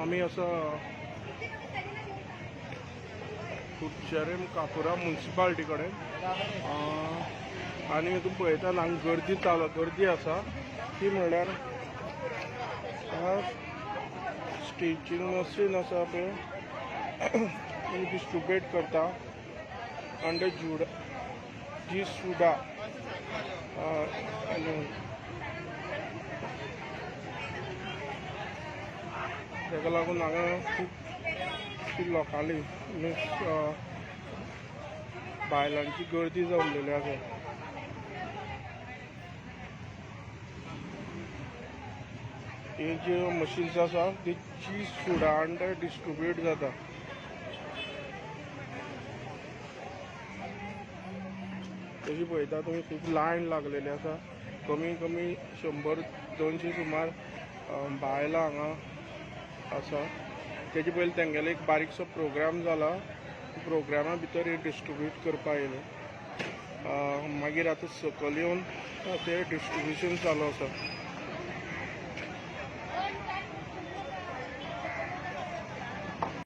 आमी आसा कुडचेरेम काकुरा म्युनिसिपालिटी कडेन आनी हितून पळयता हांगा गर्दी आसा ती म्हणल्यार स्टिचींग मशीन आसा पळय डिस्ट्रीब्यूट करता अंडर जी सुडा ताका लागून हांगा खूब लोकांनी बायलांची गर्दी जमलेली आसा. ही ज्यो मशीन्स आसा ती चीज सुडा अंडर डिस्ट्रीब्यूट जाता. तशी पळयता तुमी खूब लायन लागलेली आसा. कमी 100-200 सुमार बायलां हांगा आसा. तेजे पयलीं तेंगेलो एक बारीकसो प्रोग्राम जाला. प्रोग्रामा भितर हे डिस्ट्रीब्यूट करपा येयले. मागीर आतां सकयल येवन ते डिस्ट्रीब्यूशन चालू आसा.